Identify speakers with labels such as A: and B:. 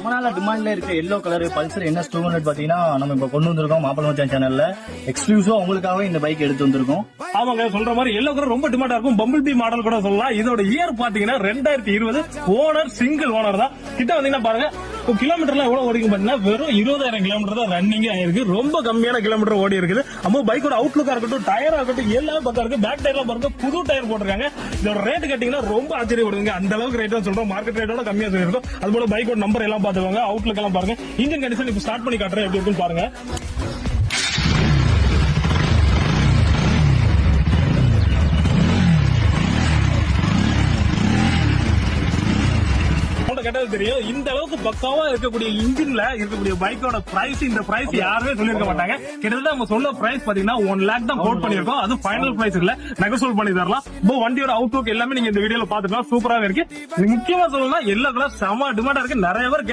A: ரொம்ப நாளா டிமாண்ட்ல இருக்க எல்லோ கலர் பல்சர் NS 200 பாத்தீங்கன்னா நம்ம இப்ப கொண்டு வந்திருக்கோம் மாப்பிள்ளை மச்சான் சேனல்ல. எக்ஸ்க்ளூசிவா உங்களுக்காக இந்த பைக் எடுத்து வந்திருக்கோம்.
B: ஆமாங்க, சொல்ற மாதிரி எல்லோ கலர் ரொம்ப டிமாண்டா இருக்கும். பம்பிள் பி மாடல் கூட சொல்லலாம். இதோட இயர் பாத்தீங்கன்னா 2020. ஓனர் சிங்கிள் ஓனர் தான். கிட்ட வந்தீங்கன்னா பாருங்க, கிலோமீட்டர்லாம் எவ்வளவு ஓடிங்க பாத்தீங்கன்னா வெறும் 20,000 கிலோமீட்டர் தான் ரன்னிங் ஆயிருக்கு. ரொம்ப கம்மியான கிலோமீட்டர் ஓடி இருக்குது. அப்போ பைக்கோட அவுட்லுக்கா இருக்கட்டும், டயரா இருக்கட்டும், எல்லாம் பக்கம் இருக்கு. பேக் டயர்லாம் பாருங்க, புது டயர் போட்டிருக்காங்க. இதோட ரேட் கேட்டீங்கன்னா ரொம்ப ஆச்சரியப்படுவீங்க. அந்த அளவுக்கு ரேட் தான் சொல்றோம். மார்க்கெட் ரேட்டோட கம்மியா சொல்லிருக்கோம். அது போல பைக்கோட நம்பர் எல்லாம் பாத்துக்கோங்க. அவுட்லுக் எல்லாம் பாருங்க. இன்ஜின் கண்டிஷன் இப்ப ஸ்டார்ட் பண்ணி காட்டுறேன், எப்படி இருக்குன்னு பாருங்க. கேட்டது தெரியும். இந்த அளவுக்கு பக்காவா இருக்கக்கூடிய இன்ஜின்ல இருக்கக்கூடிய பைக்கோட பிரைஸ், இந்த பிரைஸ் யாருமே சொல்லிருக்க மாட்டாங்க. கிட்டத்தட்ட நம்ம சொன்ன பிரைஸ் பாத்தீங்கன்னா 1 lakh தான் கோட் பண்ணிருக்கோம். அது ஃபைனல் பிரைஸ் இல்ல, நெகோசியேட் பண்ணி தரலாம். இப்போ வண்டியோட அவுட்லுக் எல்லாமே நீங்க இந்த வீடியோல பாத்துக்கலாம். சூப்பராவே இருக்கு. முக்கியமா சொல்லணும்னா எல்லோ கலர் செம டிமாண்டா இருக்கு. நிறைய பேர்